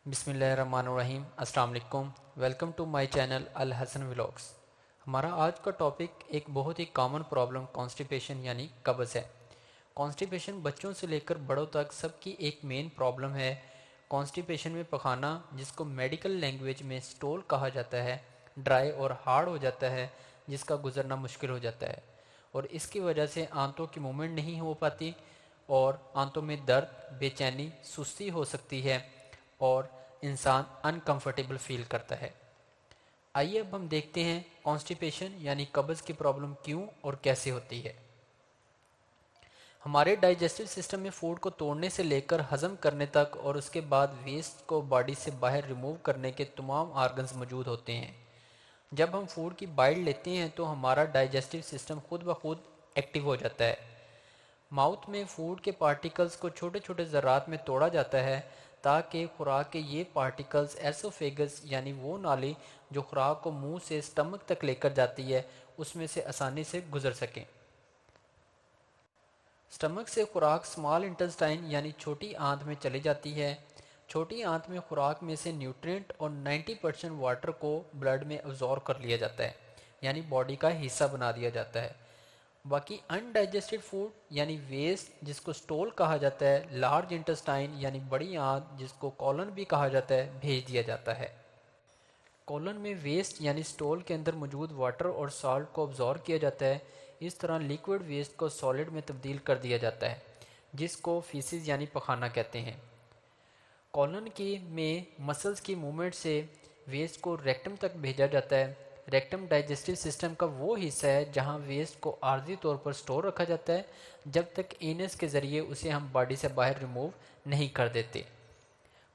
बिस्मिल्लाहिर्रहमानिर्रहीम। अस्सलाम वालेकुम। Welcome to my channel Al Hasan vlogs. हमारा आज का टॉपिक एक बहुत ही कॉमन प्रॉब्लम कॉन्स्टिपेशन यानी कब्ज़ है। कॉन्स्टिपेशन बच्चों से लेकर बड़ों तक सबकी एक मेन प्रॉब्लम है। कॉन्स्टिपेशन में पखाना, जिसको मेडिकल लैंग्वेज में स्टोल कहा जाता है, ड्राई और हार्ड हो जाता है, जिसका गुजरना मुश्किल हो जाता है और इसकी वजह से आंतों की मूवमेंट नहीं हो पाती और आंतों में दर्द, बेचैनी, सुस्ती हो सकती है और इंसान अनकंफर्टेबल फील करता है। आइए अब हम देखते हैं कॉन्स्टिपेशन यानी कब्ज़ की प्रॉब्लम क्यों और कैसे होती है। हमारे डाइजेस्टिव सिस्टम में फूड को तोड़ने से लेकर हज़म करने तक और उसके बाद वेस्ट को बॉडी से बाहर रिमूव करने के तमाम आर्गन्स मौजूद होते हैं। जब हम फूड की बाइट लेते हैं तो हमारा डाइजेस्टिव सिस्टम खुद ब खुद एक्टिव हो जाता है। माउथ में फूड के पार्टिकल्स को छोटे छोटे ज़रात में तोड़ा जाता है ताकि खुराक के ये पार्टिकल्स एसोफेगस यानी वो नाली जो खुराक को मुंह से स्टमक तक लेकर जाती है उसमें से आसानी से गुजर सकें। स्टमक से खुराक स्मॉल इंटेस्टाइन यानी छोटी आंत में चली जाती है। छोटी आंत में खुराक में से न्यूट्रिएंट और 90% वाटर को ब्लड में अब्जॉर्ब कर लिया जाता है यानी बॉडी का हिस्सा बना दिया जाता है। बाकी अनडाइजेस्टेड फूड यानी वेस्ट, जिसको स्टोल कहा जाता है, लार्ज इंटेस्टाइन यानी बड़ी आंत जिसको कॉलन भी कहा जाता है, भेज दिया जाता है। कॉलन में वेस्ट यानी स्टोल के अंदर मौजूद वाटर और सॉल्ट को अब्जॉर्ब किया जाता है। इस तरह लिक्विड वेस्ट को सॉलिड में तब्दील कर दिया जाता है जिसको फीसिस यानी पखाना कहते हैं। कॉलन की में मसल्स की मूवमेंट से वेस्ट को रेक्टम तक भेजा जाता है। रेक्टम डाइजेस्टिव सिस्टम का वो हिस्सा है जहाँ वेस्ट को आर्जी तौर पर स्टोर रखा जाता है जब तक एनस के ज़रिए उसे हम बॉडी से बाहर रिमूव नहीं कर देते।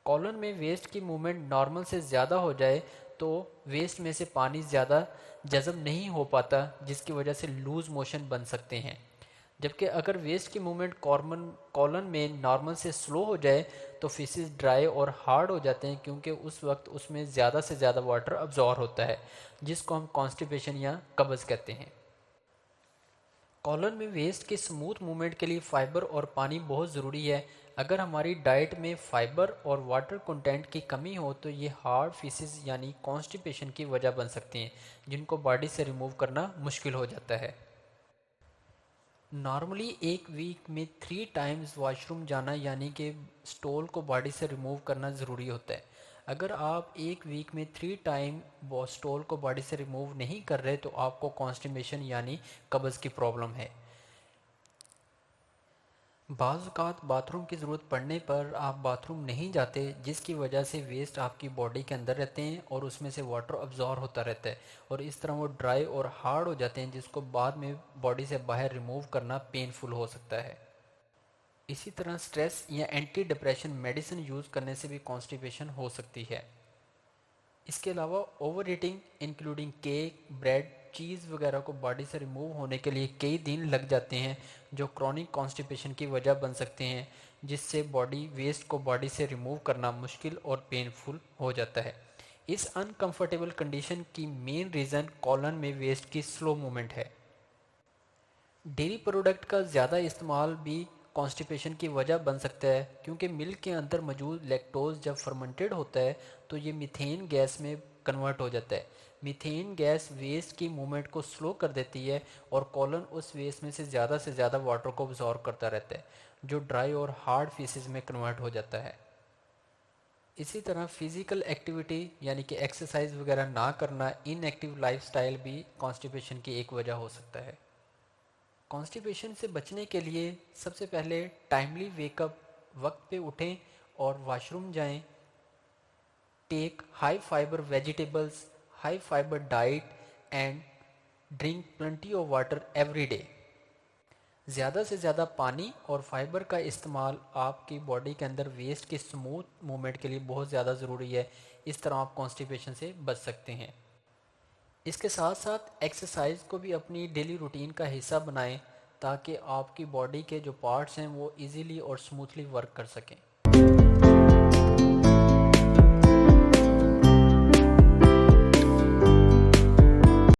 कॉलन में वेस्ट की मूवमेंट नॉर्मल से ज़्यादा हो जाए तो वेस्ट में से पानी ज़्यादा जज़ब नहीं हो पाता जिसकी वजह से लूज़ मोशन बन सकते हैं। जबकि अगर वेस्ट की मूवमेंट कॉलन में नॉर्मल से स्लो हो जाए तो फिशेस ड्राई और हार्ड हो जाते हैं क्योंकि उस वक्त उसमें ज़्यादा से ज़्यादा वाटर अब्जॉर्ब होता है जिसको हम कॉन्स्टिपेशन या कब्ज़ कहते हैं। कॉलन में वेस्ट के स्मूथ मूवमेंट के लिए फ़ाइबर और पानी बहुत ज़रूरी है। अगर हमारी डाइट में फ़ाइबर और वाटर कंटेंट की कमी हो तो ये हार्ड फिशेस यानी कॉन्स्टिपेशन की वजह बन सकती हैं जिनको बॉडी से रिमूव करना मुश्किल हो जाता है। नॉर्मली एक वीक में 3 टाइम्स वॉशरूम जाना यानी कि स्टोल को बॉडी से रिमूव करना ज़रूरी होता है। अगर आप एक वीक में 3 टाइम स्टोल को बॉडी से रिमूव नहीं कर रहे तो आपको कॉन्स्टिपेशन यानी कब्ज़ की प्रॉब्लम है। बाज़ औक़ात बाथरूम की ज़रूरत पड़ने पर आप बाथरूम नहीं जाते जिसकी वजह से वेस्ट आपकी बॉडी के अंदर रहते हैं और उसमें से वाटर अब्जॉर्ब होता रहता है और इस तरह वो ड्राई और हार्ड हो जाते हैं जिसको बाद में बॉडी से बाहर रिमूव करना पेनफुल हो सकता है। इसी तरह स्ट्रेस या एंटी डिप्रेशन मेडिसिन यूज़ करने से भी कॉन्स्टिपेशन हो सकती है। इसके अलावा over eating including cake, bread, cheese वगैरह को बॉडी से रिमूव होने के लिए कई दिन लग जाते हैं जो क्रॉनिक कॉन्स्टिपेशन की वजह बन सकते हैं जिससे बॉडी वेस्ट को बॉडी से रिमूव करना मुश्किल और पेनफुल हो जाता है। इस अनकंफर्टेबल कंडीशन की मेन रीज़न कॉलन में वेस्ट की स्लो मूवमेंट है। डेयरी प्रोडक्ट का ज़्यादा इस्तेमाल भी कॉन्स्टिपेशन की वजह बन सकता है क्योंकि मिल्क के अंदर मौजूद लैक्टोज जब फर्मेंटेड होता है तो ये मीथेन गैस में कन्वर्ट हो जाता है। मीथेन गैस वेस्ट की मूवमेंट को स्लो कर देती है और कॉलन उस वेस्ट में से ज़्यादा वाटर को अब्जॉर्ब करता रहता है जो ड्राई और हार्ड फीसेस में कन्वर्ट हो जाता है। इसी तरह फिज़िकल एक्टिविटी यानी कि एक्सरसाइज वगैरह ना करना, इनएक्टिव लाइफस्टाइल भी कॉन्स्टिपेशन की एक वजह हो सकता है। कॉन्स्टिपेशन से बचने के लिए सबसे पहले टाइमली वेकअप, वक्त पे उठें और वॉशरूम जाएं। Take high fibre vegetables, high fibre diet and drink plenty of water every day. ज़्यादा से ज़्यादा पानी और फाइबर का इस्तेमाल आपकी बॉडी के अंदर वेस्ट की स्मूथ मूवमेंट के लिए बहुत ज़्यादा ज़रूरी है। इस तरह आप कॉन्स्टिपेशन से बच सकते हैं। इसके साथ साथ एक्सरसाइज को भी अपनी डेली रूटीन का हिस्सा बनाएं ताकि आपकी बॉडी के जो पार्ट्स हैं वो इजीली और स्मूथली वर्क कर सकें।